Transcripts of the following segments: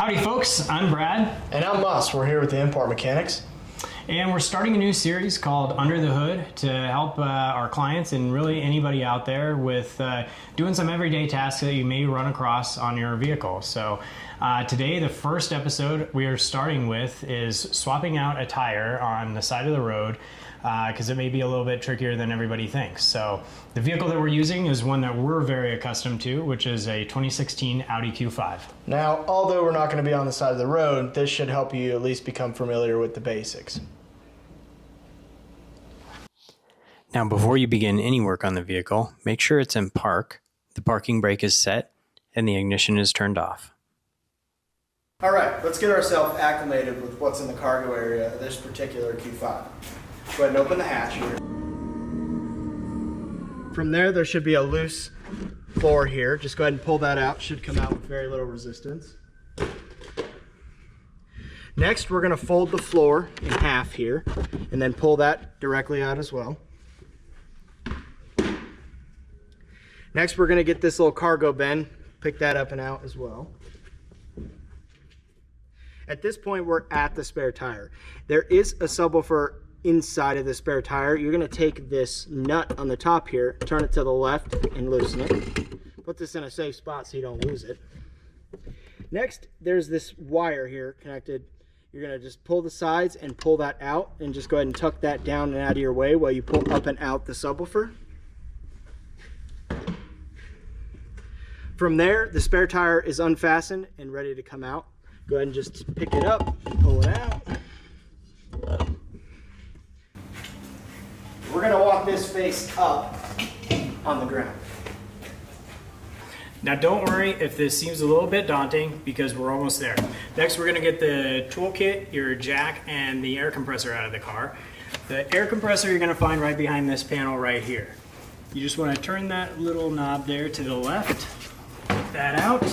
Howdy folks, I'm Brad. And I'm Mus. We're here with the Import Mechanics. And we're starting a new series called Under the Hood to help our clients and really anybody out there with doing some everyday tasks that you may run across on your vehicle. So today, the first episode we are starting with is swapping out a tire on the side of the road because it may be a little bit trickier than everybody thinks. So the vehicle that we're using is one that we're very accustomed to, which is a 2016 Audi Q5. Now, although we're not going to be on the side of the road, this should help you at least become familiar with the basics. Now, before you begin any work on the vehicle, make sure it's in park, the parking brake is set, and the ignition is turned off. All right, let's get ourselves acclimated with what's in the cargo area of this particular Q5. Go ahead and open the hatch here. From there should be a loose floor here. Just go ahead and pull that out. Should come out with very little resistance. Next, we're going to fold the floor in half here and then pull that directly out as well. Next, we're going to get this little cargo bin, pick that up and out as well. At this point, we're at the spare tire. There is a subwoofer inside of the spare tire. You're going to take this nut on the top here, turn it to the left and loosen it. Put this in a safe spot so you don't lose it. Next, there's this wire here connected. You're going to just pull the sides and pull that out and just go ahead and tuck that down and out of your way while you pull up and out the subwoofer. From there, the spare tire is unfastened and ready to come out. Go ahead and just pick it up, pull it out. We're going to walk this face up on the ground. Now don't worry if this seems a little bit daunting because we're almost there. Next we're going to get the toolkit, your jack, and the air compressor out of the car. The air compressor you're going to find right behind this panel right here. You just want to turn that little knob there to the left, put that out.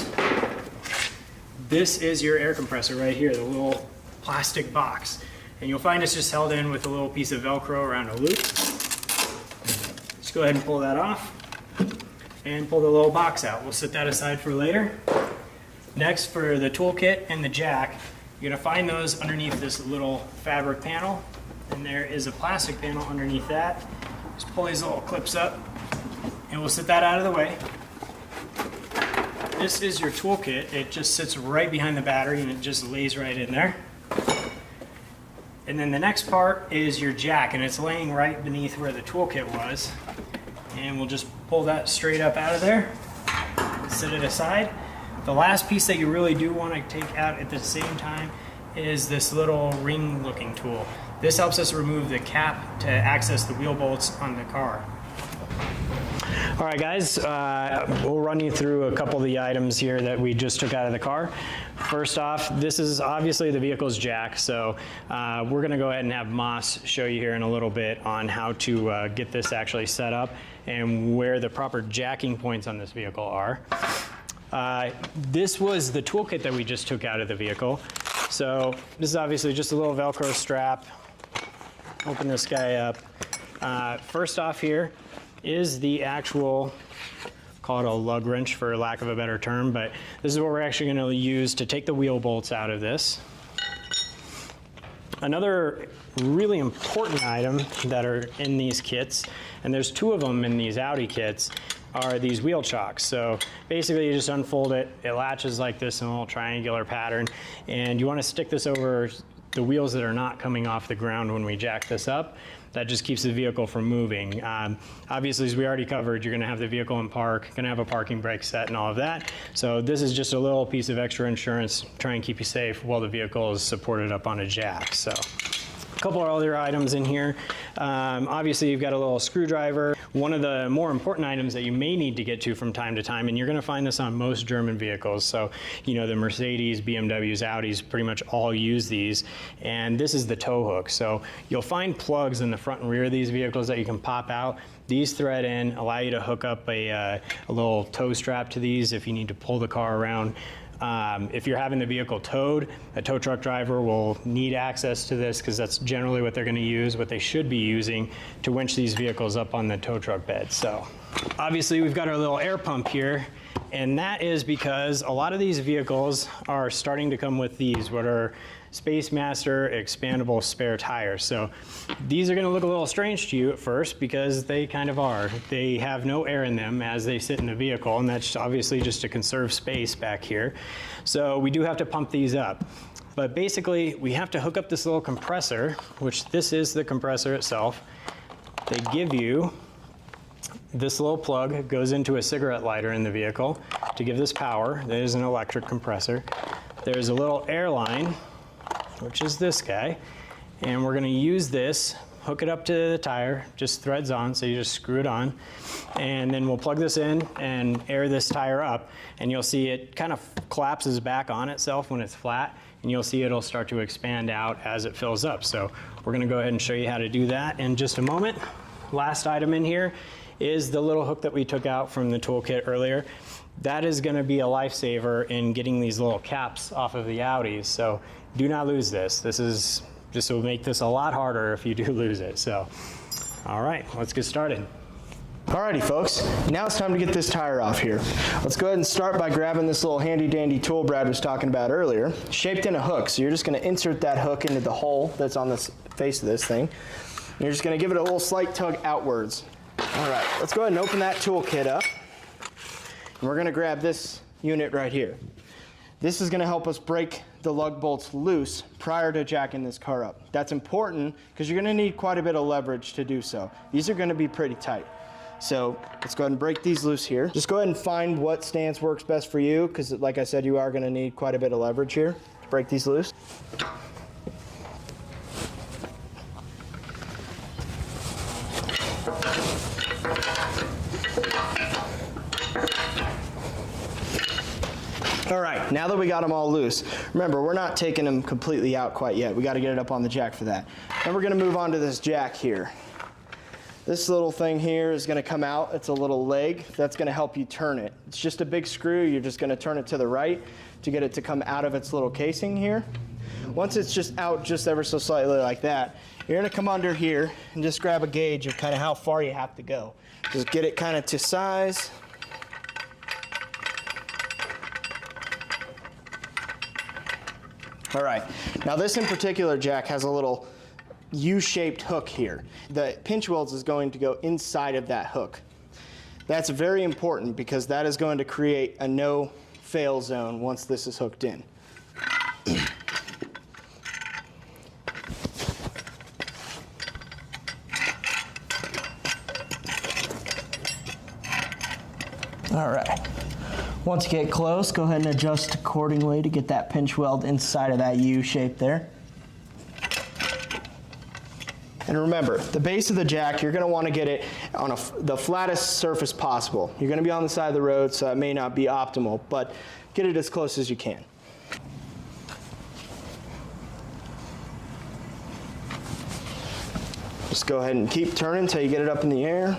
This is your air compressor right here, the little plastic box. And you'll find it's just held in with a little piece of Velcro around a loop. Just go ahead and pull that off and pull the little box out. We'll set that aside for later. Next, for the toolkit and the jack, you're gonna find those underneath this little fabric panel, and there is a plastic panel underneath that. Just pull these little clips up and we'll set that out of the way. This is your toolkit. It just sits right behind the battery and it just lays right in there. And then the next part is your jack, and it's laying right beneath where the toolkit was. And we'll just pull that straight up out of there, set it aside. The last piece that you really do want to take out at the same time is this little ring looking tool. This helps us remove the cap to access the wheel bolts on the car. All right guys, we'll run you through a couple of the items here that we just took out of the car. First off, this is obviously the vehicle's jack, so we're gonna go ahead and have Moss show you here in a little bit on how to get this actually set up and where the proper jacking points on this vehicle are. This was the toolkit that we just took out of the vehicle. So this is obviously just a little Velcro strap. Open this guy up. First off here is the actual, call it a lug wrench for lack of a better term, but this is what we're actually going to use to take the wheel bolts out of this. Another really important item that are in these kits, and there's two of them in these Audi kits, are these wheel chocks. So basically you just unfold it, it latches like this in a little triangular pattern, and you want to stick this over the wheels that are not coming off the ground when we jack this up. That just keeps the vehicle from moving. Obviously, as we already covered, you're gonna have the vehicle in park, gonna have a parking brake set and all of that. So this is just a little piece of extra insurance, try and keep you safe while the vehicle is supported up on a jack. So a couple of other items in here. Obviously, you've got a little screwdriver. One of the more important items that you may need to get to from time to time, and you're gonna find this on most German vehicles. So, you know, the Mercedes, BMWs, Audis pretty much all use these. And this is the tow hook. So you'll find plugs in the front and rear of these vehicles that you can pop out. These thread in, allow you to hook up a little tow strap to these if you need to pull the car around. If you're having the vehicle towed, a tow truck driver will need access to this because that's generally what they're going to use, what they should be using to winch these vehicles up on the tow truck bed. So obviously we've got our little air pump here, and that is because a lot of these vehicles are starting to come with these, what are Space Master expandable spare tires. So these are going to look a little strange to you at first because they kind of are. They have no air in them as they sit in the vehicle, and that's obviously just to conserve space back here. So we do have to pump these up. But basically we have to hook up this little compressor, which this is the compressor itself. They give you this little plug. It goes into a cigarette lighter in the vehicle to give this power. That is an electric compressor. There's a little air line, which is this guy, and we're going to use this, hook it up to the tire, just threads on, so you just screw it on, and then we'll plug this in and air this tire up, and you'll see it kind of collapses back on itself when it's flat, and you'll see it'll start to expand out as it fills up. So we're going to go ahead and show you how to do that in just a moment. Last item in here is the little hook that we took out from the toolkit earlier. That is going to be a lifesaver in getting these little caps off of the Audis, so do not lose this. This will make this a lot harder if you do lose it. So, all right, let's get started. Alrighty folks, now it's time to get this tire off here. Let's go ahead and start by grabbing this little handy dandy tool Brad was talking about earlier, shaped in a hook. So you're just going to insert that hook into the hole that's on the face of this thing. And you're just going to give it a little slight tug outwards. Alright, let's go ahead and open that toolkit up. And we're going to grab this unit right here. This is going to help us break the lug bolts loose prior to jacking this car up. That's important because you're going to need quite a bit of leverage to do so. These are going to be pretty tight. So let's go ahead and break these loose here. Just go ahead and find what stance works best for you, because like I said, you are going to need quite a bit of leverage here to break these loose. All right, now that we got them all loose, remember, we're not taking them completely out quite yet. We got to get it up on the jack for that. Then we're going to move on to this jack here. This little thing here is going to come out. It's a little leg that's going to help you turn it. It's just a big screw. You're just going to turn it to the right to get it to come out of its little casing here. Once it's just out just ever so slightly like that, you're going to come under here and just grab a gauge of kind of how far you have to go. Just get it kind of to size. All right, now this in particular jack has a little U-shaped hook here. The pinch welds is going to go inside of that hook. That's very important because that is going to create a no fail zone once this is hooked in. All right. Once you get close, go ahead and adjust accordingly to get that pinch weld inside of that U shape there. And remember, the base of the jack, you're going to want to get it on the flattest surface possible. You're going to be on the side of the road, so it may not be optimal, but get it as close as you can. Just go ahead and keep turning until you get it up in the air.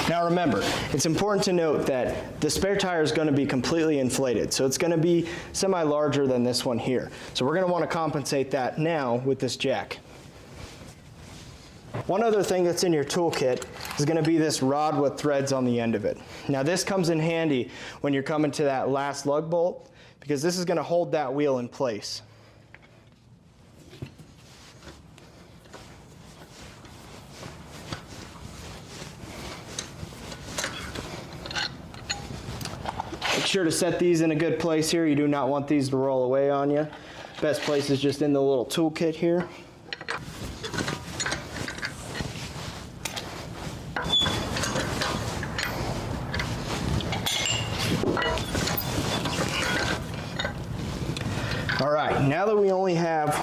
Now remember, it's important to note that the spare tire is going to be completely inflated, so it's going to be semi-larger than this one here. So we're going to want to compensate that now with this jack. One other thing that's in your toolkit is going to be this rod with threads on the end of it. Now this comes in handy when you're coming to that last lug bolt, because this is going to hold that wheel in place. Make sure to set these in a good place here. You do not want these to roll away on you. Best place is just in the little toolkit here. All right, now that we only have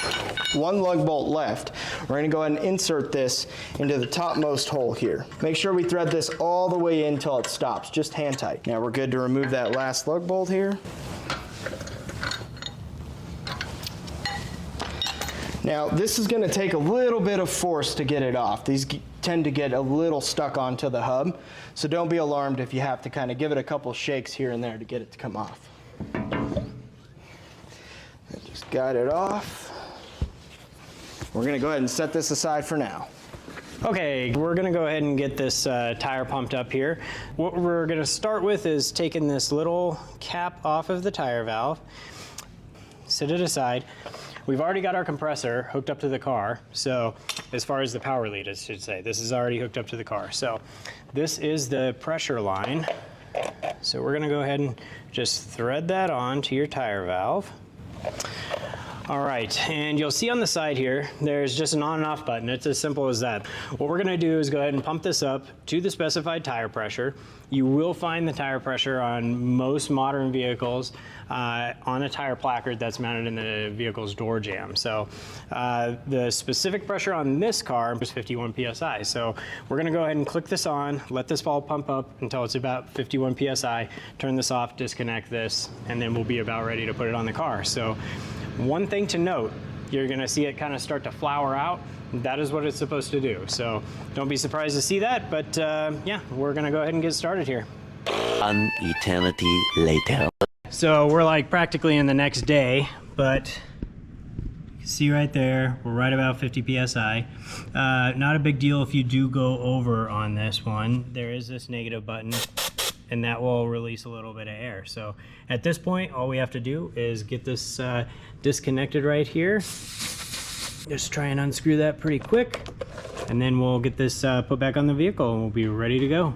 one lug bolt left, we're going to go ahead and insert this into the topmost hole here. Make sure we thread this all the way in until it stops, just hand tight. Now we're good to remove that last lug bolt here. Now this is going to take a little bit of force to get it off. These tend to get a little stuck onto the hub, so don't be alarmed if you have to kind of give it a couple shakes here and there to get it to come off. Just got it off. We're going to go ahead and set this aside for now. Okay, we're gonna go ahead and get this tire pumped up here. What we're gonna start with is taking this little cap off of the tire valve, set it aside. We've already got our compressor hooked up to the car, so as far as the power lead, I should say, this is already hooked up to the car. So this is the pressure line. So we're gonna go ahead and just thread that on to your tire valve. All right, and you'll see on the side here, there's just an on and off button. It's as simple as that. What we're gonna do is go ahead and pump this up to the specified tire pressure. You will find the tire pressure on most modern vehicles on a tire placard that's mounted in the vehicle's door jamb. So the specific pressure on this car is 51 PSI. So we're gonna go ahead and click this on, let this ball pump up until it's about 51 PSI, turn this off, disconnect this, and then we'll be about ready to put it on the car. So one thing to note, you're gonna see it kind of start to flower out. That is what it's supposed to do. So don't be surprised to see that, but yeah, we're gonna go ahead and get started here. An eternity later. So we're like practically in the next day, but you can see right there, we're right about 50 PSI. Not a big deal if you do go over on this one. There is this negative button, and that will release a little bit of air. So at this point, all we have to do is get this disconnected right here. Just try and unscrew that pretty quick, and then we'll get this put back on the vehicle and we'll be ready to go.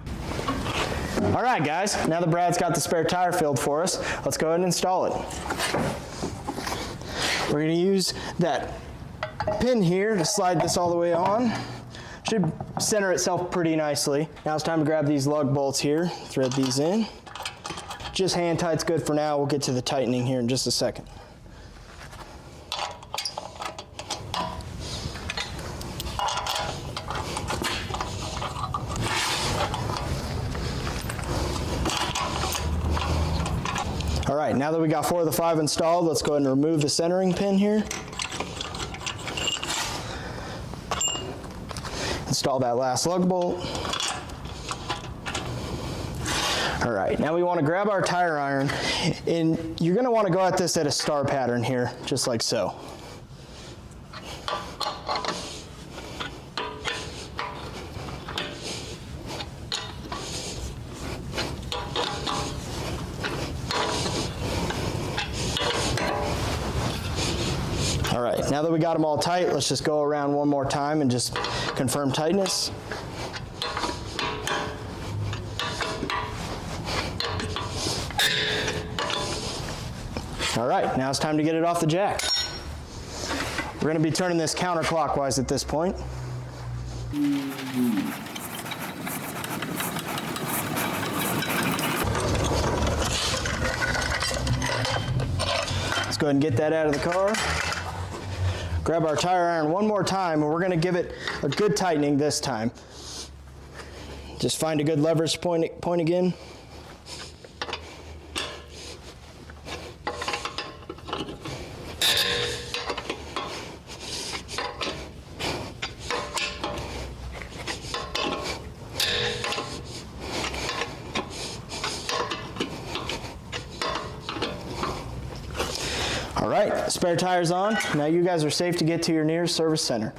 All right, guys, now that Brad's got the spare tire filled for us, let's go ahead and install it. We're gonna use that pin here to slide this all the way on. Should center itself pretty nicely. Now it's time to grab these lug bolts here, thread these in. Just hand tight's good for now. We'll get to the tightening here in just a second. All right, now that we got 4 of the 5 installed, let's go ahead and remove the centering pin here. Install that last lug bolt. All right, now we want to grab our tire iron, and you're going to want to go at this at a star pattern here, just like so. All right, now that we got them all tight, let's just go around one more time and just confirm tightness. All right, now it's time to get it off the jack. We're going to be turning this counterclockwise at this point. Let's go ahead and get that out of the car. Grab our tire iron one more time, and we're going to give it a good tightening this time. Just find a good leverage point again. All right, spare tire's on. Now you guys are safe to get to your nearest service center.